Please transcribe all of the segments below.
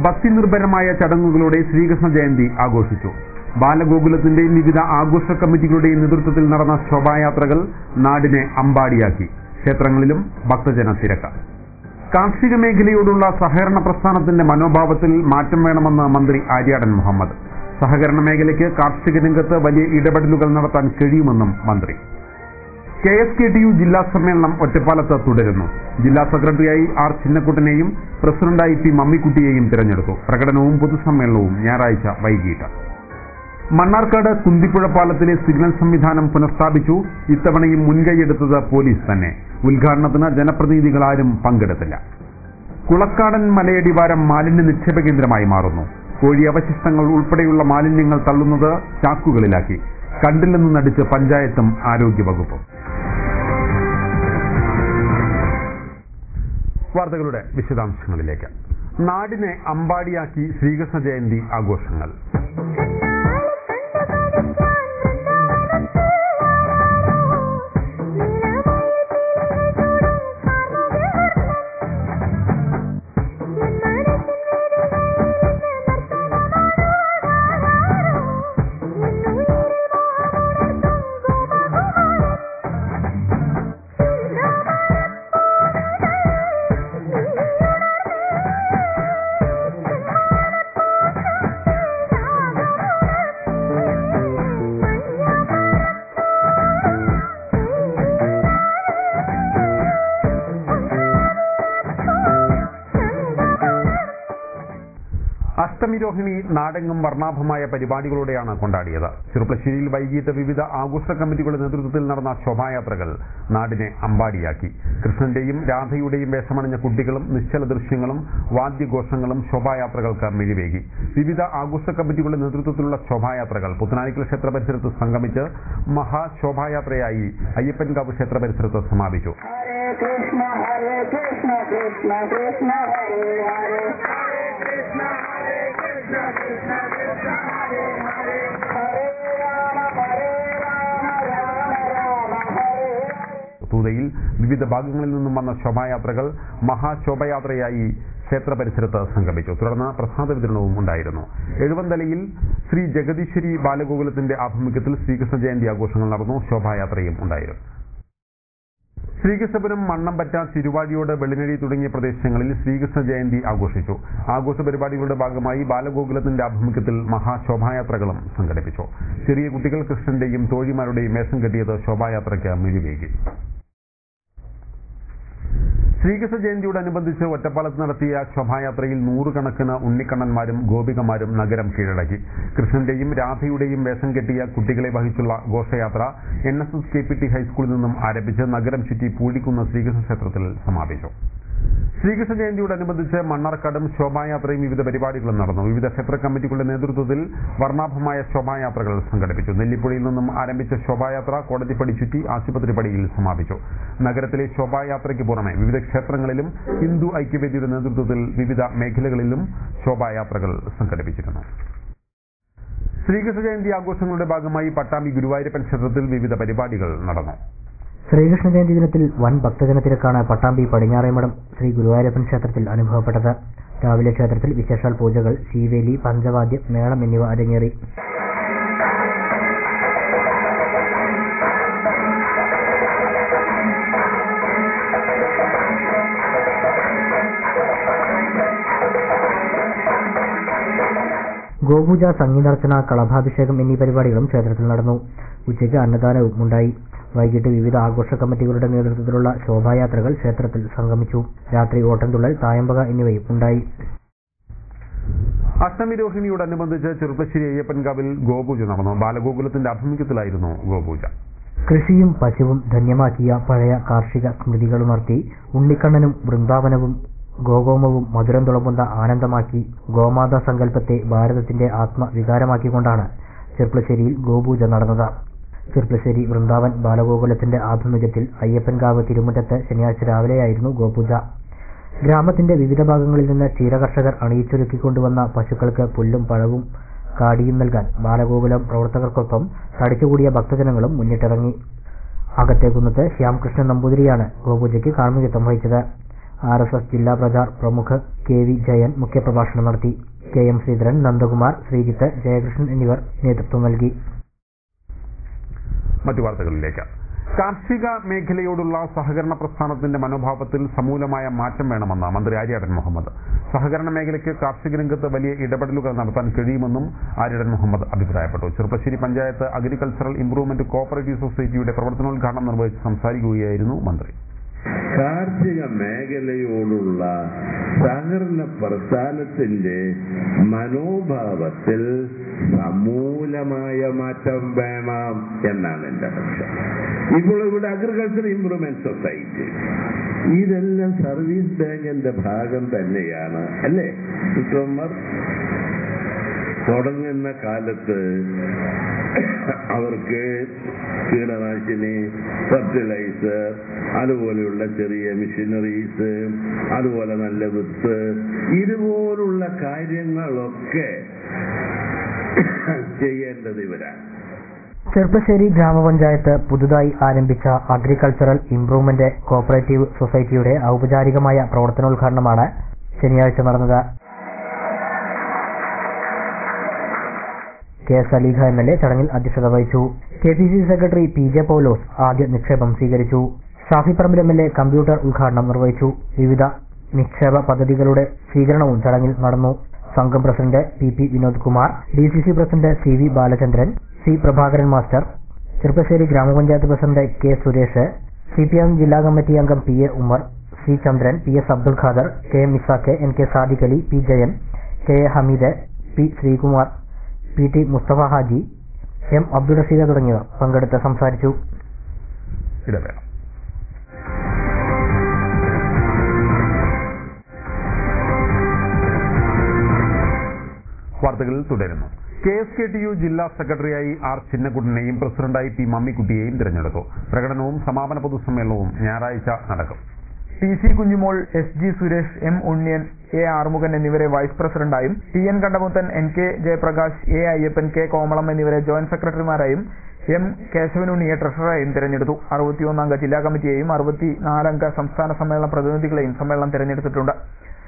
ഭക്തിനിർഭരമായ ചടങ്ങുകളോടെ ശ്രീകൃഷ്ണ ജയന്തി ആഘോഷിച്ചു. ബാലഗോകുലത്തിന്റെയും വിവിധ ആഘോഷ കമ്മിറ്റികളുടെയും നേതൃത്വത്തിൽ നടന്ന ശോഭായാത്രകൾ നാടിനെ അമ്പാടിയാക്കി. ക്ഷേത്രങ്ങളിലും ഭക്തജന തിരക്ക്. കാർഷിക മേഖലയോടുള്ള സഹകരണ പ്രസ്ഥാനത്തിന്റെ മനോഭാവത്തിൽ മാറ്റം വേണമെന്ന് മന്ത്രി ആര്യാടൻ മുഹമ്മദ്. സഹകരണ മേഖലയ്ക്ക് കാർഷിക രംഗത്ത് വലിയ ഇടപെടലുകൾ നടത്താൻ കഴിയുമെന്നും മന്ത്രി. KSKTU ജില്ലാ സമ്മേളനം ഒറ്റപ്പാലത്ത് തുടരുന്നു. ജില്ലാ സെക്രട്ടറിയായി ആർ ചിന്നക്കുട്ടനെയും പ്രസിഡന്റായി പി മമ്മിക്കുട്ടിയെയും തിരഞ്ഞെടുത്തു. പ്രകടനവും പൊതുസമ്മേളനവും ഞായറാഴ്ച വൈകിട്ട്. മണ്ണാർക്കാട് കുന്തിപ്പുഴ പാലത്തിലെ സിഗ്നൽ സംവിധാനം പുനഃസ്ഥാപിച്ചു. ഇത്തവണയും മുൻകൈയെടുത്തത് പോലീസ് തന്നെ. ഉദ്ഘാടനത്തിന് ജനപ്രതിനിധികളാരും പങ്കെടുത്തില്ല. കുളക്കാടൻ മലയടിവാരം മാലിന്യ നിക്ഷേപ കേന്ദ്രമായി മാറുന്നു. കോഴി അവശിഷ്ടങ്ങൾ ഉൾപ്പെടെയുള്ള മാലിന്യങ്ങൾ തള്ളുന്നത് ചാക്കുകളിലാക്കി. കണ്ടില്ലെന്ന് നടിച്ച് പഞ്ചായത്തും ആരോഗ്യവകുപ്പും. വാർത്തകളുടെ വിശദാംശങ്ങളിലേക്ക്. നാടിനെ അമ്പാടിയാക്കി ശ്രീകൃഷ്ണ ജയന്തി ആഘോഷങ്ങൾ. അഷ്ടമിരോഹിണി നാടെങ്ങും വർണ്ണാഭമായ പരിപാടികളോടെയാണ് കൊണ്ടാടിയത്. ചെറുപ്പശ്ശേരിയിൽ വൈകിട്ട് വിവിധ ആഘോഷ കമ്മിറ്റികളുടെ നേതൃത്വത്തിൽ നടന്ന ശോഭായാത്രകൾ നാടിനെ അമ്പാടിയാക്കി. കൃഷ്ണന്റെയും രാധയുടെയും വേഷമണിഞ്ഞ കുട്ടികളും നിശ്ചല ദൃശ്യങ്ങളും വാദ്യഘോഷങ്ങളും ശോഭായാത്രകൾക്ക് മിഴിവേകി. വിവിധ ആഘോഷ കമ്മിറ്റികളുടെ നേതൃത്വത്തിലുള്ള ശോഭായാത്രകൾ പുത്തനാനിക്കൽ ക്ഷേത്ര പരിസരത്ത് സംഗമിച്ച് മഹാശോഭായാത്രയായി അയ്യപ്പൻകാവ് ക്ഷേത്ര പരിസരത്ത് സമാപിച്ചു. തൂതയിൽ വിവിധ ഭാഗങ്ങളിൽ നിന്നും വന്ന ശോഭായാത്രകൾ മഹാശോഭയാത്രയായി ക്ഷേത്ര പരിസരത്ത് സംഗമിച്ചു. തുടർന്ന് പ്രസാദ വിതരണവും ഉണ്ടായിരുന്നു. എഴുവന്തലയിൽ ശ്രീ ജഗദീശ്വരി ബാലഗോകുലത്തിന്റെ ആഭിമുഖ്യത്തിൽ ശ്രീകൃഷ്ണ ജയന്തി ആഘോഷങ്ങൾ നടന്നു. ശോഭായാത്രയും ഉണ്ടായിരുന്നു. ശ്രീകൃഷ്ണപുരം, മണ്ണമ്പറ്റ, തിരുവാഴിയോട്, വെള്ളിനഴി തുടങ്ങിയ പ്രദേശങ്ങളിൽ ശ്രീകൃഷ്ണ ജയന്തി ആഘോഷിച്ചു. ആഘോഷ പരിപാടികളുടെ ഭാഗമായി ബാലഗോകുലത്തിന്റെ ആഭിമുഖ്യത്തിൽ മഹാശോഭായാത്രകളും സംഘടിപ്പിച്ചു. ചെറിയ കുട്ടികൾ കൃഷ്ണന്റെയും തോഴിമാരുടെയും വേഷം കെട്ടിയത് ശോഭായാത്രയ്ക്ക് മിഴിവേകി. ശ്രീകൃഷ്ണ ജയന്തിയോടനുബന്ധിച്ച് ഒറ്റപ്പാലത്ത് നടത്തിയ ശോഭായാത്രയിൽ നൂറുകണക്കിന് ഉണ്ണിക്കണ്ണന്മാരും ഗോപികമാരും നഗരം കീഴടക്കി. കൃഷ്ണന്റെയും രാധയുടെയും വേഷം കെട്ടിയ കുട്ടികളെ വഹിച്ചുള്ള ഘോഷയാത്ര NSS KPT ഹൈസ്കൂളിൽ നിന്നും ആരംഭിച്ച് നഗരം ചുറ്റി പൂഴിക്കുന്ന ശ്രീകൃഷ്ണ ക്ഷേത്രത്തിൽ സമാപിച്ചു. ശ്രീകൃഷ്ണ ജയന്തിയോടനുബന്ധിച്ച് മണ്ണാർക്കാടും ശോഭായാത്രയും വിവിധ പരിപാടികളും നടന്നു. വിവിധ ക്ഷേത്ര കമ്മിറ്റികളുടെ നേതൃത്വത്തിൽ വർണ്ണാഭമായ ശോഭായാത്രകൾ സംഘടിപ്പിച്ചു. നെല്ലിപ്പുഴയിൽ നിന്നും ആരംഭിച്ച ശോഭായാത്ര കോടതിപ്പടി ചുറ്റി ആശുപത്രിപ്പടിയിൽ സമാപിച്ചു. നഗരത്തിലെ ശോഭായാത്രയ്ക്ക് പുറമെ വിവിധ ക്ഷേത്രങ്ങളിലും ഹിന്ദു ഐക്യവേദിയുടെ നേതൃത്വത്തിൽ വിവിധ മേഖലകളിലും ശോഭായാത്രകൾ സംഘടിപ്പിച്ചിരുന്നു. ശ്രീകൃഷ്ണ ജയന്തി ആഘോഷങ്ങളുടെ ഭാഗമായി പട്ടാമ്പി ഗുരുവായൂരപ്പൻ ക്ഷേത്രത്തിൽ വിവിധ പരിപാടികൾ നടന്നു. ശ്രീകൃഷ്ണ ജയന്തി ദിനത്തിൽ വൻ ഭക്തജന തിരക്കാണ് പട്ടാമ്പി പടിഞ്ഞാറേമഠം ശ്രീ ഗുരുവായൂരപ്പൻ ക്ഷേത്രത്തിൽ അനുഭവപ്പെട്ടത്. രാവിലെ ക്ഷേത്രത്തിൽ വിശേഷാൽ പൂജകൾ, ശീവേലി, പഞ്ചവാദ്യം, മേളം എന്നിവ അരങ്ങേറി. ഗോപൂജ, സംഗീതാർച്ചന, കളഭാഭിഷേകം എന്നീ പരിപാടികളും ക്ഷേത്രത്തിൽ നടന്നു. ഉച്ചയ്ക്ക് അന്നദാനവും ഉണ്ടായി. വൈകിട്ട് വിവിധ ആഘോഷ കമ്മിറ്റികളുടെ നേതൃത്വത്തിലുള്ള ശോഭായാത്രകൾ ക്ഷേത്രത്തിൽ സംഗമിച്ചു. രാത്രി ഓട്ടംതുള്ളൽ, തായമ്പക എന്നിവയും ഉണ്ടായി. അഷ്ടമിരോഹിണിയോടനുബന്ധിച്ച് ചെറുപ്പശ്ശേരി അയ്യപ്പൻകാവിൽ ഗോപൂജ നടന്നു. ബാലഗോകുലത്തിന്റെ ആഭിമുഖ്യത്തിലായിരുന്നു ഗോപൂജ. കൃഷിയും പശുവും ധന്യമാക്കിയ പഴയ കാർഷിക സ്മൃതികളുണർത്തി ഉണ്ണിക്കണ്ണനും വൃന്ദാവനവും ഗോഗോമവും മധുരം തുളുമ്പുന്ന ആനന്ദമാക്കി ഗോമാതാ സങ്കല്പത്തെ ഭാരതത്തിന്റെ ആത്മവികാരമാക്കിക്കൊണ്ടാണ് ചെർപ്പളശ്ശേരിയിൽ ഗോപൂജ നടന്നത്. ചെർപ്പളശ്ശേരി വൃന്ദാവൻ ബാലഗോകുലത്തിന്റെ ആഭിമുഖ്യത്തിൽ അയ്യപ്പൻകാവ് തിരുമുറ്റത്ത് ശനിയാഴ്ച രാവിലെയായിരുന്നു ഗോപൂജ. ഗ്രാമത്തിന്റെ വിവിധ ഭാഗങ്ങളിൽ നിന്ന് ക്ഷീരകർഷകർ അണിയിച്ചൊരുക്കിക്കൊണ്ടുവന്ന പശുക്കൾക്ക് പുല്ലും പഴവും കാടിയും നൽകാൻ ബാലഗോകുലം പ്രവർത്തകർക്കൊപ്പം തടിച്ചുകൂടിയ ഭക്തജനങ്ങളും മുന്നിട്ടിറങ്ങി. അകത്തേക്കുന്നത്ത് ശ്യാംകൃഷ്ണൻ നമ്പൂതിരിയാണ് ഗോപൂജയ്ക്ക് കാർമ്മികത്വം വഹിച്ചത്. RSS ജില്ലാ പ്രചാർ പ്രമുഖ് KV ജയൻ മുഖ്യപ്രഭാഷണം നടത്തി. KM ശ്രീധരൻ, നന്ദകുമാർ, ശ്രീജിത്ത്, ജയകൃഷ്ണൻ എന്നിവർ നേതൃത്വം നൽകി. മറ്റു വാർത്തകളിലേക്ക്. കാർഷിക മേഖലയോടുള്ള സഹകരണ പ്രസ്ഥാനത്തിന്റെ മനോഭാവത്തിൽ സമൂലമായ മാറ്റം വേണമെന്ന് മന്ത്രി ആര്യാടൻ മുഹമ്മദ്. സഹകരണ മേഖലയ്ക്ക് കാർഷിക രംഗത്ത് വലിയ ഇടപെടലുകൾ നടത്താൻ കഴിയുമെന്നും ആര്യാടൻ മുഹമ്മദ് അഭിപ്രായപ്പെട്ടു. Cherpulassery panchayat agricultural improvement cooperative സൊസൈറ്റിയുടെ പ്രവർത്തനോദ്ഘാടനം നിർവഹിച്ച് സംസാരിക്കുകയായിരുന്നു മന്ത്രി. കാർഷിക മേഖലയോടുള്ള സഹകരണ പ്രസ്ഥാനത്തിന്റെ മനോഭാവത്തിൽ സമൂലമായ മാറ്റം വേണം എന്നാണ് എന്റെ പക്ഷം. ഇപ്പോൾ ഇവിടെ അഗ്രികൾച്ചർ ഇംപ്രൂവ്മെന്റ് സൊസൈറ്റി ഇതെല്ലാം സർവീസ് ബാങ്കിന്റെ ഭാഗം തന്നെയാണ് അല്ലേ? തുടങ്ങുന്ന കാലത്ത് അവർക്ക് കീടനാശിനി, ഫെർട്ടിലൈസർ, അതുപോലെയുള്ള ചെറിയ മെഷീനറീസ്, അതുപോലെ നല്ല വിത്ത്, ഇതുപോലുള്ള കാര്യങ്ങളൊക്കെ ചെയ്യേണ്ടത് ഇവരാണ്. ചെർപ്പശ്ശേരി ഗ്രാമപഞ്ചായത്ത് പുതുതായി ആരംഭിച്ച അഗ്രികൾച്ചറൽ ഇംപ്രൂവ്മെന്റ് കോഓപ്പറേറ്റീവ് സൊസൈറ്റിയുടെ ഔപചാരികമായ പ്രവർത്തനോദ്ഘാടനമാണ് ശനിയാഴ്ച നടന്നത്. KS അലീഖ MLA ചടങ്ങിൽ അധ്യക്ഷത വഹിച്ചു. KPCC സെക്രട്ടറി PJ പൗലോസ് ആദ്യ നിക്ഷേപം സ്വീകരിച്ചു. ഷാഫി പറമ്പിൽ MLA കമ്പ്യൂട്ടർ ഉദ്ഘാടനം നിർവഹിച്ചു. വിവിധ നിക്ഷേപ പദ്ധതികളുടെ സ്വീകരണവും ചടങ്ങിൽ നടന്നു. സംഘം president PP Vinod Kumar, DCC president CV Balachandran, C Prabhakaran master, Cherpassery ഗ്രാമപഞ്ചായത്ത് പ്രസിഡന്റ് K സുരേഷ്, CPM ജില്ലാ കമ്മിറ്റി അംഗം PA Ummer, C Chandran, PS Abdul Khader, KM Isaq, NK Sadiq Ali, P Jayan, KA Hameed, P Sreekumar, PT Musthafa Haji, M Abdul Rasheed തുടങ്ങിയവർ പങ്കെടുത്ത് സംസാരിച്ചു. വാർത്തകൾ തുടരുന്നു. KSKTU ജില്ലാ സെക്രട്ടറിയായി R ചിന്നക്കുട്ടനെയും പ്രസിഡന്റായി P മമ്മിക്കുട്ടിയെയും തിരഞ്ഞെടുത്തു. പ്രകടനവും സമാപന പൊതുസമ്മേളനവും ഞായറാഴ്ച നടക്കും. TC Kunjumol, SG Suresh, M ഉണ്ണിയൻ, A Arumukhan എന്നിവരെ വൈസ് പ്രസിഡന്റായും, TN Kandamuthan, NK Jayaprakash, A Ayyappan, K Komalam എന്നിവരെ ജോയിന്റ് സെക്രട്ടറിമാരായും, M കേശവനുണ്ണിയെ ട്രഷററായും തിരഞ്ഞെടുത്തു. 61 അംഗ ജില്ലാ കമ്മിറ്റിയെയും 64 അംഗ സംസ്ഥാന സമ്മേളന പ്രതിനിധികളെയും സമ്മേളനം തിരഞ്ഞെടുത്തിട്ടുണ്ട്.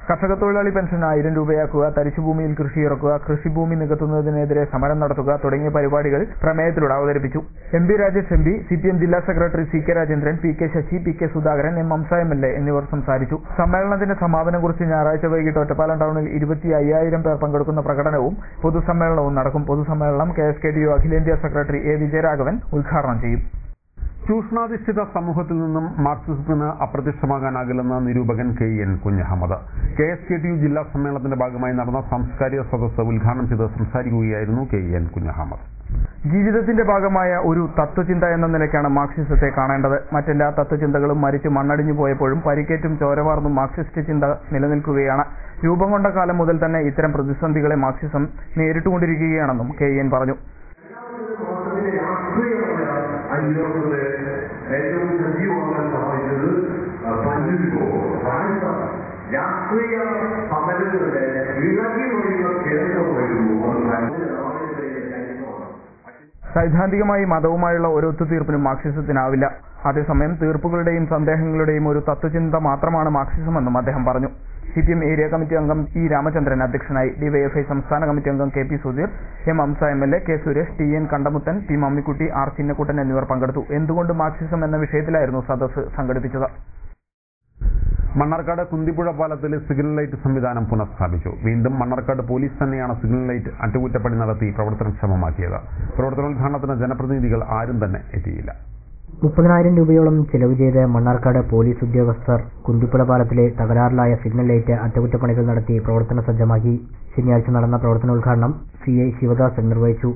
കർഷക തൊഴിലാളി പെൻഷൻ 1000 രൂപയാക്കുക, തരിശുഭൂമിയിൽ കൃഷി ഇറക്കുക, കൃഷിഭൂമി നികത്തുന്നതിനെതിരെ സമരം നടത്തുക തുടങ്ങിയ പരിപാടികൾ പ്രമേയത്തിലൂടെ അവതരിപ്പിച്ചു. MP രാജേഷ് MP, CPM ജില്ലാ secretary CK Rajendran, PK Sasi, PK Sudhakaran, M Hamsa MLA എന്നിവർ സംസാരിച്ചു. സമ്മേളനത്തിന്റെ സമാപനം കുറിച്ച് ഞായറാഴ്ച വൈകിട്ട് ഒറ്റപ്പാലം ടൗണിൽ 25,000 പേർ പങ്കെടുക്കുന്ന പ്രകടനവും പൊതുസമ്മേളനവും നടക്കും. പൊതുസമ്മേളനം KSKTU അഖിലേന്ത്യാ സെക്രട്ടറി A വിജയരാഘവൻ ഉദ്ഘാടനം ചെയ്യും. ചൂഷണാധിഷ്ഠിത സമൂഹത്തിൽ നിന്നും മാർക്സിസത്തിന് അപ്രത്യക്ഷമാകാനാകില്ലെന്ന് നിരൂപകൻ KN കുഞ്ഞഹമ്മദ്. KSKTU ജില്ലാ സമ്മേളനത്തിന്റെ ഭാഗമായി നടന്ന സാംസ്കാരിക സദസ്സ് ഉദ്ഘാടനം ചെയ്ത് സംസാരിക്കുകയായിരുന്നു KN കുഞ്ഞഹമ്മദ്. ജീവിതത്തിന്റെ ഭാഗമായ ഒരു തത്വചിന്ത എന്ന നിലയ്ക്കാണ് മാർക്സിസത്തെ കാണേണ്ടത്. മറ്റെല്ലാ തത്വചിന്തകളും മരിച്ചു മണ്ണടിഞ്ഞു പോയപ്പോഴും പരിക്കേറ്റും ചോരവാർന്നും മാർക്സിസ്റ്റ് ചിന്ത നിലനിൽക്കുകയാണ്. രൂപം കൊണ്ട കാലം മുതൽ തന്നെ ഇത്തരം പ്രതിസന്ധികളെ മാർക്സിസം നേരിട്ടുകൊണ്ടിരിക്കുകയാണെന്നും KN പറഞ്ഞു. ഏറ്റവും സജീവമാകാൻ സഹായിച്ചത് രാഷ്ട്രീയ സമരങ്ങളുടെ ഇളകി പറയുന്ന കേന്ദ്രമായിരുന്നു. സൈദ്ധാന്തികമായി മതവുമായുള്ള ഒരു ഒത്തുതീർപ്പിനും മാർക്സിസത്തിനാവില്ല. അതേസമയം തീർപ്പുകളുടെയും സന്ദേഹങ്ങളുടെയും ഒരു തത്വചിന്ത മാത്രമാണ് മാർക്സിസമെന്നും അദ്ദേഹം പറഞ്ഞു. CPM ഏരിയ കമ്മിറ്റി അംഗം E രാമചന്ദ്രൻ അധ്യക്ഷനായി. DYFI സംസ്ഥാന കമ്മിറ്റി അംഗം KP Sudheer, M Hamsa MLA, K Suresh, TN Kandamuthan, P Mammikutty, R Chinnakkuttan എന്നിവർ പങ്കെടുത്തു. എന്തുകൊണ്ട് മാർക്സിസം എന്ന വിഷയത്തിലായിരുന്നു സദസ്സ് സംഘടിപ്പിച്ചത്. മണ്ണാർക്കാട് കുന്തിപ്പുഴ പാലത്തിലെ സിഗ്നൽ ലൈറ്റ് സംവിധാനം പുനഃസ്ഥാപിച്ചു. വീണ്ടും മണ്ണാർക്കാട് പോലീസ് തന്നെയാണ് സിഗ്നൽ ലൈറ്റ് അറ്റകുറ്റപ്പണി നടത്തി പ്രവർത്തനക്ഷമമാക്കിയത്. പ്രവർത്തനോദ്ഘാടനത്തിന് ജനപ്രതിനിധികൾ ആരും തന്നെ എത്തിയില്ല. 30,000 രൂപയോളം ചെലവ് ചെയ്ത് മണ്ണാർക്കാട് പോലീസ് ഉദ്യോഗസ്ഥർ കുന്തിപ്പുഴ പാലത്തിലെ തകരാറിലായ സിഗ്നൽ ലൈറ്റ് അറ്റകുറ്റപ്പണികൾ നടത്തി പ്രവർത്തന സജ്ജമാക്കി. ശനിയാഴ്ച നടന്ന പ്രവർത്തനോദ്ഘാടനം CI ശിവദാസൻ നിർവഹിച്ചു.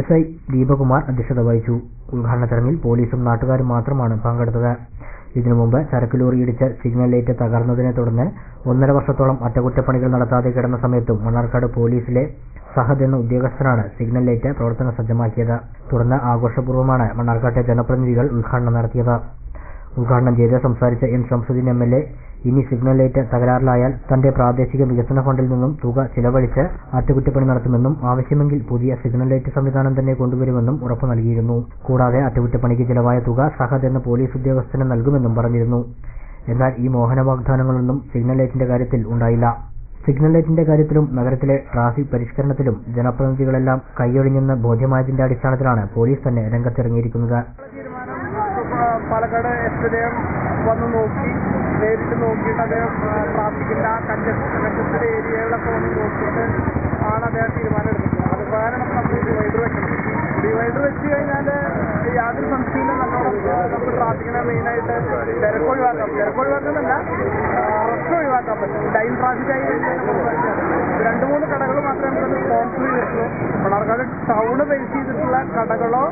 SI ദീപകുമാർ അധ്യക്ഷത വഹിച്ചു. ഉദ്ഘാടന ചടങ്ങിൽ പോലീസും നാട്ടുകാരും മാത്രമാണ് പങ്കെടുത്തത്. ഇതിനു മുമ്പ് ചരക്ക് ലോറി ഇടിച്ച് സിഗ്നൽ ലൈറ്റ് തകർന്നതിനെ തുടർന്ന് 1.5 വർഷത്തോളം അറ്റകുറ്റപ്പണികൾ നടത്താതെ കിടന്ന സമയത്തും മണ്ണാർക്കാട് പോലീസിലെ സഹദ് എന്ന ഉദ്യോഗസ്ഥനാണ് സിഗ്നൽ ലൈറ്റ് പ്രവർത്തന സജ്ജമാക്കിയത്. തുടർന്ന് ആഘോഷപൂർവ്വമാണ് മണ്ണാർക്കാട്ടെ ജനപ്രതിനിധികൾ ഉദ്ഘാടനം നടത്തിയത്. ഉദ്ഘാടനം ചെയ്ത് സംസാരിച്ച M ശംസുദ്ദീൻ MLA ഇനി സിഗ്നൽ ലൈറ്റ് തകരാറിലായാൽ തന്റെ പ്രാദേശിക വികസന ഫണ്ടിൽ നിന്നും തുക ചിലവഴിച്ച് അറ്റകുറ്റപ്പണി നടത്തുമെന്നും ആവശ്യമെങ്കിൽ പുതിയ സിഗ്നൽ ലൈറ്റ് സംവിധാനം തന്നെ കൊണ്ടുവരുമെന്നും ഉറപ്പു നൽകിയിരുന്നു. കൂടാതെ അറ്റകുറ്റപ്പണിക്ക് ചിലവായ തുക സഹദ് എന്ന പോലീസ് ഉദ്യോഗസ്ഥന് നൽകുമെന്നും പറഞ്ഞിരുന്നു. എന്നാൽ ഈ മോഹന വാഗ്ദാനങ്ങളൊന്നും സിഗ്നൽ ലൈറ്റിന്റെ കാര്യത്തിൽ ഉണ്ടായില്ല. സിഗ്നൽ ലൈറ്റിന്റെ കാര്യത്തിലും നഗരത്തിലെ ട്രാഫിക് പരിഷ്കരണത്തിലും ജനപ്രതിനിധികളെല്ലാം കൈയൊഴിഞ്ഞെന്ന് ബോധ്യമായതിന്റെ അടിസ്ഥാനത്തിലാണ് പോലീസ് തന്നെ രംഗത്തിറങ്ങിയിരിക്കുന്നത്. പാലക്കാട് എസ്ഡിഎം വന്ന് നോക്കി, നേരിട്ട് നോക്കിയിട്ട് അദ്ദേഹം ട്രാഫിക്കിന്റെ ആ കൺജസ്റ്റഡ് ഏരിയകളൊക്കെ വന്ന് നോക്കിയിട്ട് ആണ് അദ്ദേഹം തീരുമാനം എടുക്കുന്നത്. അത് കാരണം നമ്മൾ ഡിവൈഡർ വെക്കണം. ഡിവൈഡർ വെച്ച് കഴിഞ്ഞാൽ യാതൊരു സംശയവും നല്ലോണം നമുക്ക് ട്രാഫിക്കിനെ മെയിനായിട്ട് തിരക്കൊഴിവാക്കുന്നല്ല റഷ് ഒഴിവാക്കാൻ പറ്റും. ലൈൻ ട്രാഫിക്കായി രണ്ട് മൂന്ന് കടകൾ മാത്രമേ നമുക്ക് സ്പോൺസർ ചെയ്തിട്ടുള്ളൂ. മണ്ണാർക്കാട് ടൗണ് ബേസ് ചെയ്തിട്ടുള്ള കടകളോ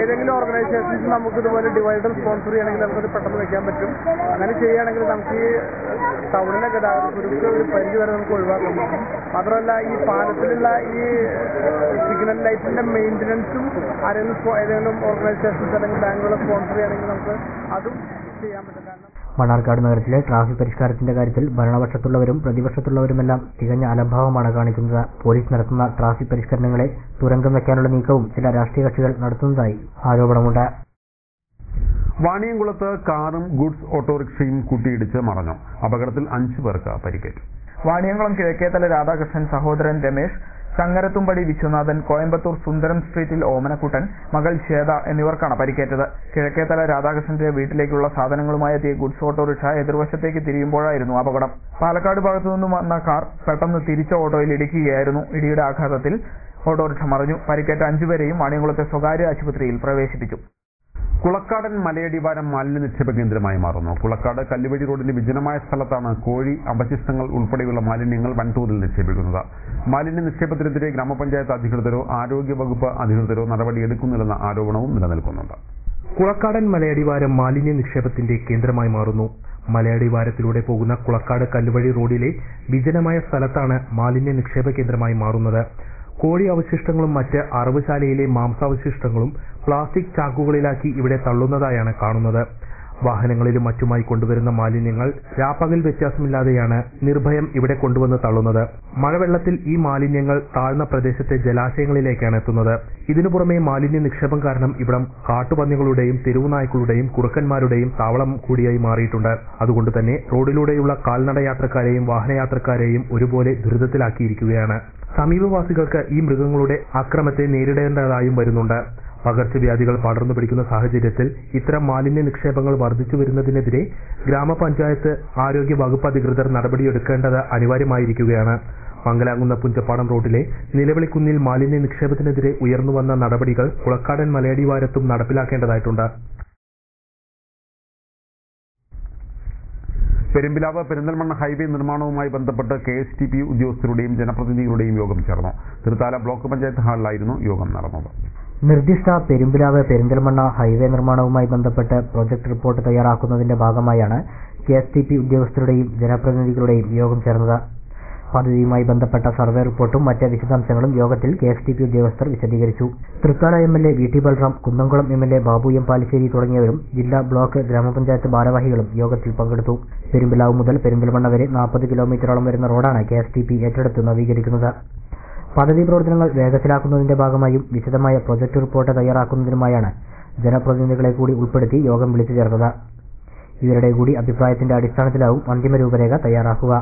ഏതെങ്കിലും ഓർഗനൈസേഷൻസ് നമുക്ക് ഇതുപോലെ ഡിവൈഡർ സ്പോൺസർ ചെയ്യണമെങ്കിൽ നമുക്കത് പെട്ടെന്ന് വെക്കാൻ പറ്റും. അങ്ങനെ ചെയ്യുകയാണെങ്കിൽ നമുക്ക് ഈ ടൗണിലെ ഗതാഗതക്കുരുക്ക് ഒരു പരിധി വരെ നമുക്ക് ഒഴിവാക്കാൻ പറ്റും. മാത്രമല്ല ഈ പാലത്തിലുള്ള ഈ സിഗ്നൽ ലൈറ്റിന്റെ മെയിൻ്റനൻസും ഏതെങ്കിലും ഓർഗനൈസേഷൻസ് അല്ലെങ്കിൽ ബാങ്കുകൾ സ്പോൺസർ ചെയ്യണമെങ്കിൽ നമുക്ക് അതും ചെയ്യാൻ പറ്റും. കാരണം മണ്ണാർക്കാട് നഗരത്തിലെ ട്രാഫിക് പരിഷ്കാരത്തിന്റെ കാര്യത്തിൽ ഭരണപക്ഷത്തുള്ളവരും പ്രതിപക്ഷത്തുള്ളവരുമെല്ലാം തികഞ്ഞ അലംഭാവമാണ് കാണിക്കുന്നത്. പോലീസ് നടത്തുന്ന ട്രാഫിക് പരിഷ്കരണങ്ങളെ തുരങ്കം വെക്കാനുള്ള നീക്കവും ചില രാഷ്ട്രീയ കക്ഷികൾ നടത്തുന്നതായി ആരോപണമുണ്ട്. വാണിയംകുളത്ത് കാറും ഗുഡ്സ് ഓട്ടോറിക്ഷയും കൂട്ടിയിടിച്ച് മറഞ്ഞു. അപകടത്തിൽ 5 പേർക്ക് പരിക്കേറ്റു. വാണിയംകുളം കിഴക്കേത്തല രാധാകൃഷ്ണൻ സഹോദരൻ രമേശ്, ചങ്ങരത്തുംപടി വിശ്വനാഥൻ, കോയമ്പത്തൂർ സുന്ദരം സ്ട്രീറ്റിൽ ഓമനക്കുട്ടൻ, മകൾ ശ്വേത എന്നിവർക്കാണ് പരിക്കേറ്റത്. കിഴക്കേത്തല രാധാകൃഷ്ണന്റെ വീട്ടിലേക്കുള്ള സാധനങ്ങളുമായി എത്തിയ ഗുഡ്സ് ഓട്ടോറിക്ഷ എതിർവശത്തേക്ക് തിരിയുമ്പോഴായിരുന്നു അപകടം. പാലക്കാട് ഭാഗത്തു നിന്നും വന്ന കാർ പെട്ടെന്ന് തിരിച്ച ഓട്ടോയിൽ ഇടിക്കുകയായിരുന്നു. ഇടിയുടെ ആഘാതത്തിൽ ഓട്ടോറിക്ഷ മറിഞ്ഞു. പരിക്കേറ്റ 5 പേരെയും വാണിയംകുളത്തെ സ്വകാര്യ ആശുപത്രിയിൽ പ്രവേശിപ്പിച്ചു. കുളക്കാടൻ മലയടിവാരം മാലിന്യ നിക്ഷേപ കേന്ദ്രമായി മാറുന്നു. കുളക്കാട് കല്ലുവഴി റോഡിന്റെ വിജനമായ സ്ഥലത്താണ് കോഴി, അവശിഷ്ടങ്ങൾ ഉൾപ്പെടെയുള്ള മാലിന്യങ്ങൾ വൻതോതിൽ നിക്ഷേപിക്കുന്നത്. മാലിന്യ നിക്ഷേപത്തിനെതിരെ ഗ്രാമപഞ്ചായത്ത് അധികൃതരോ ആരോഗ്യവകുപ്പ് അധികൃതരോ നടപടിയെടുക്കുന്നില്ലെന്ന ആരോപണവും നിലനിൽക്കുന്നുണ്ട്. കുളക്കാടൻ മലയടിവാരം മാലിന്യ നിക്ഷേപത്തിന്റെ കേന്ദ്രമായി മാറുന്നു. മലയടിവാരത്തിലൂടെ പോകുന്ന കുളക്കാട് കല്ലുവഴി റോഡിലെ വിജനമായ സ്ഥലത്താണ് മാലിന്യ നിക്ഷേപ കേന്ദ്രമായി മാറുന്നത്. കോഴി അവശിഷ്ടങ്ങളും മറ്റ് അറവുശാലയിലെ മാംസാവശിഷ്ടങ്ങളും പ്ലാസ്റ്റിക് ചാക്കുകളിലാക്കി ഇവിടെ തള്ളുന്നതായാണ് കാണുന്നത്. വാഹനങ്ങളിലും മറ്റുമായി കൊണ്ടുവരുന്ന മാലിന്യങ്ങൾ രാപ്പകൽ വ്യത്യാസമില്ലാതെയാണ് നിർഭയം ഇവിടെ കൊണ്ടുവന്ന് തള്ളുന്നത്. മഴവെള്ളത്തിൽ ഈ മാലിന്യങ്ങൾ താഴ്ന്ന പ്രദേശത്തെ ജലാശയങ്ങളിലേക്കാണ് എത്തുന്നത്. ഇതിനു പുറമെ മാലിന്യ നിക്ഷേപം കാരണം ഇവിടം കാട്ടുപന്നികളുടെയും തെരുവുനായ്ക്കളുടെയും കുറുക്കന്മാരുടെയും താവളം കൂടിയായി മാറിയിട്ടുണ്ട്. അതുകൊണ്ട് തന്നെ റോഡിലൂടെയുള്ള കാൽനടയാത്രക്കാരെയും വാഹനയാത്രക്കാരെയും ഒരുപോലെ ദുരിതത്തിലാക്കിയിരിക്കുകയാണ്. സമീപവാസികൾക്ക് ഈ മൃഗങ്ങളുടെ ആക്രമത്തെ നേരിടേണ്ടതായും വരുന്നുണ്ട്. പകർച്ചവ്യാധികൾ പടർന്നു പിടിക്കുന്ന സാഹചര്യത്തിൽ ഇത്തരം മാലിന്യ നിക്ഷേപങ്ങൾ വർദ്ധിച്ചു വരുന്നതിനെതിരെ ഗ്രാമപഞ്ചായത്ത് ആരോഗ്യ വകുപ്പ് അധികൃതർ നടപടിയെടുക്കേണ്ടത് അനിവാര്യമായിരിക്കുകയാണ്. മംഗലാകുന്ന പുഞ്ചപ്പാടം റോഡിലെ നിലവിളിക്കുന്നിൽ മാലിന്യ നിക്ഷേപത്തിനെതിരെ ഉയർന്നുവന്ന നടപടികൾ കുളക്കാടൻ മലയടിവാരത്തും നടപ്പിലാക്കേണ്ടതായിട്ടുണ്ട്. പെരുമ്പിലാവ് പെരിന്തൽമണ്ണ ഹൈവേ നിർമ്മാണവുമായി ബന്ധപ്പെട്ട് KSTP ഉദ്യോഗസ്ഥരുടെയും ജനപ്രതിനിധികളുടെയും യോഗം ചേർന്നു. തൃത്താല ബ്ലോക്ക് പഞ്ചായത്ത് ഹാളിലായിരുന്നു യോഗം നടന്നത്. നിർദ്ദിഷ്ട പെരുമ്പിലാവ് പെരിന്തൽമണ്ണ ഹൈവേ നിർമ്മാണവുമായി ബന്ധപ്പെട്ട് പ്രൊജക്ട് റിപ്പോർട്ട് തയ്യാറാക്കുന്നതിന്റെ ഭാഗമായാണ് KSTP ഉദ്യോഗസ്ഥരുടെയും ജനപ്രതിനിധികളുടെയും യോഗം ചേർന്നത്. പദ്ധതിയുമായി ബന്ധപ്പെട്ട സർവേ റിപ്പോർട്ടും മറ്റ് വിശദാംശങ്ങളും യോഗത്തിൽ KSTP ഉദ്യോഗസ്ഥർ വിശദീകരിച്ചു. Thrithala MLA VT Balram, Kunnamkulam MLA Babu M Palissery തുടങ്ങിയവരും ജില്ലാ ബ്ലോക്ക് ഗ്രാമപഞ്ചായത്ത് ഭാരവാഹികളും യോഗത്തിൽ പങ്കെടുത്തു. പെരുമ്പിലാവ് മുതൽ പെരിന്തൽമണ്ണ വരെ 40 കിലോമീറ്ററോളം വരുന്ന റോഡാണ് KSTP ഏറ്റെടുത്ത് നവീകരിക്കുന്നത്. പദ്ധതി പ്രവർത്തനങ്ങൾ വേഗത്തിലാക്കുന്നതിന്റെ ഭാഗമായും വിശദമായ പ്രൊജക്ട് റിപ്പോർട്ട് തയ്യാറാക്കുന്നതിനുമായാണ് ജനപ്രതിനിധികളെ കൂടി ഉൾപ്പെടുത്തി യോഗം വിളിച്ചു ചേർത്തത്. ഇവരുടെ കൂടി അഭിപ്രായത്തിന്റെ അടിസ്ഥാനത്തിലാവും അന്തിമ രൂപരേഖ തയ്യാറാക്കുക.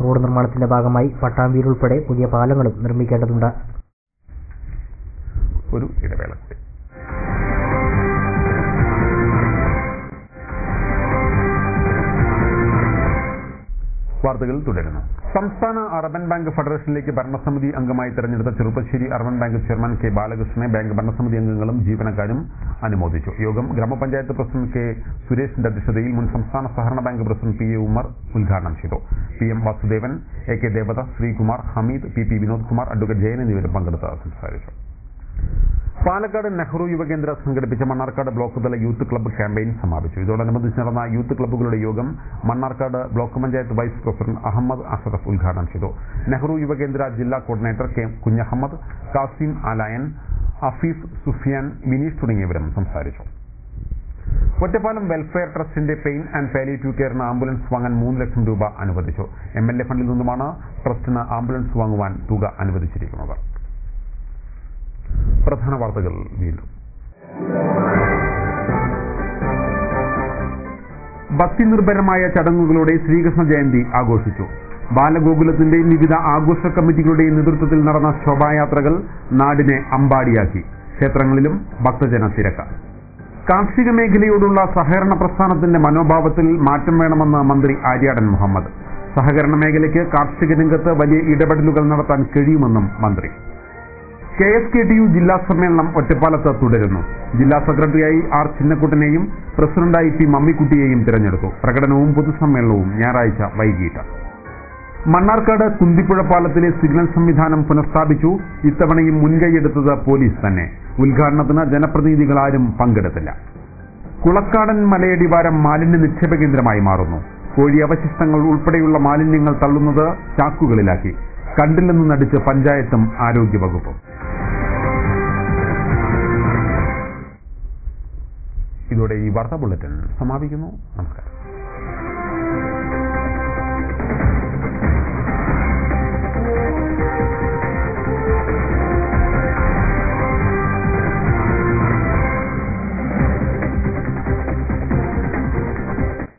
റോഡ് നിർമ്മാണത്തിന്റെ ഭാഗമായി പട്ടാമ്പീർ ഉൾപ്പെടെ പുതിയ പാലങ്ങളും നിർമ്മിക്കേണ്ടതുണ്ട്. ഒരു ഇടവേള. വാർത്തകൾ തുടരുന്നു. സംസ്ഥാന അർബൻ ബാങ്ക് ഫെഡറേഷനിലേക്ക് ഭരണസമിതി അംഗമായി തെരഞ്ഞെടുത്ത Cheruppasseri urban bank chairman K ബാലകൃഷ്ണനെ ബാങ്ക് ഭരണസമിതി അംഗങ്ങളും ജീവനക്കാരും അനുമോദിച്ചു. യോഗം ഗ്രാമപഞ്ചായത്ത് പ്രസിഡന്റ് K സുരേഷിന്റെ അധ്യക്ഷതയിൽ മുൻ സംസ്ഥാന സഹകരണ ബാങ്ക് പ്രസിഡന്റ് PA ഉമ്മർ ഉദ്ഘാടനം ചെയ്തു. PM Vasudevan, AK Devadas, Sreekumar, Hameed, PP Vinod Kumar, advocate Jayan എന്നിവരും പങ്കെടുത്ത് സംസാരിച്ചു. പാലക്കാട് നെഹ്റു യുവകേന്ദ്ര സംഘടിപ്പിച്ച മണ്ണാർക്കാട് ബ്ലോക്ക് തല യൂത്ത് ക്ലബ്ബ് ക്യാമ്പയിൻ സമാപിച്ചു. ഇതോടനുബന്ധിച്ച് നടന്ന യൂത്ത് ക്ലബ്ബുകളുടെ യോഗം Mannarkkad block panchayat vice president Ahammed Ashraf ഉദ്ഘാടനം ചെയ്തു. നെഹ്റു യുവകേന്ദ്ര ജില്ലാ കോർഡിനേറ്റർ K കുഞ്ഞഹമ്മദ്, കാസിം അലായൻ, അഫീസ്, സുഫിയാൻ, വിനീഷ് തുടങ്ങിയവരും സംസാരിച്ചു. ഒറ്റപ്പാലം വെൽഫെയർ ട്രസ്റ്റിന്റെ പെയിൻ ആൻഡ് പാലിയേറ്റീവ് കെയറിന് ആംബുലൻസ് വാങ്ങാൻ 3 ലക്ഷം രൂപ അനുവദിച്ചു. MLA ഫണ്ടിൽ നിന്നുമാണ് ട്രസ്റ്റിന് ആംബുലൻസ് വാങ്ങുവാൻ തുക അനുവദിച്ചിരിക്കുന്നത്. പ്രധാന വാർത്തകൾ വീണ്ടും. ഭക്തിനിർഭരമായ ചടങ്ങുകളോടെ ശ്രീകൃഷ്ണ ജയന്തി ആഘോഷിച്ചു. ബാലഗോകുലത്തിന്റെയും വിവിധ ആഘോഷ കമ്മിറ്റികളുടെയും നേതൃത്വത്തിൽ നടന്ന ശോഭായാത്രകൾ നാടിനെ അമ്പാടിയാക്കി. ക്ഷേത്രങ്ങളിലും ഭക്തജന തിരക്ക്. കാർഷിക മേഖലയോടുള്ള സഹകരണ പ്രസ്ഥാനത്തിന്റെ മനോഭാവത്തിൽ മാറ്റം വേണമെന്ന് മന്ത്രി ആര്യാടൻ മുഹമ്മദ്. സഹകരണ മേഖലയ്ക്ക് കാർഷിക രംഗത്ത് വലിയ ഇടപെടലുകൾ നടത്താൻ കഴിയുമെന്നും മന്ത്രി. KSKTU ജില്ലാ സമ്മേളനം ഒറ്റപ്പാലത്ത് തുടരുന്നു. ജില്ലാ സെക്രട്ടറിയായി ആർ ചിന്നക്കുട്ടനെയും പ്രസിഡന്റായി പി മമ്മിക്കുട്ടിയെയും തിരഞ്ഞെടുത്തു. പ്രകടനവും പൊതുസമ്മേളനവും ഞായറാഴ്ച വൈകിട്ട്. മണ്ണാർക്കാട് കുന്തിപ്പുഴ പാലത്തിലെ സിഗ്നൽ സംവിധാനം പുനഃസ്ഥാപിച്ചു. ഇത്തവണയും മുൻകൈയെടുത്തത് പോലീസ് തന്നെ. ഉദ്ഘാടനത്തിന് ജനപ്രതിനിധികളാരും പങ്കെടുത്തില്ല. കുളക്കാടൻ മലയടിവാരം മാലിന്യ നിക്ഷേപ കേന്ദ്രമായി മാറുന്നു. കോഴി അവശിഷ്ടങ്ങൾ ഉൾപ്പെടെയുള്ള മാലിന്യങ്ങൾ തള്ളുന്നത് ചാക്കുകളിലാക്കി. കണ്ടില്ലെന്ന് നടിച്ച് പഞ്ചായത്തും ആരോഗ്യവകുപ്പും. ഇതോടെ ഈ വാർത്താ ബുള്ളറ്റിൻ സമാപിക്കുന്നു. നമസ്കാരം.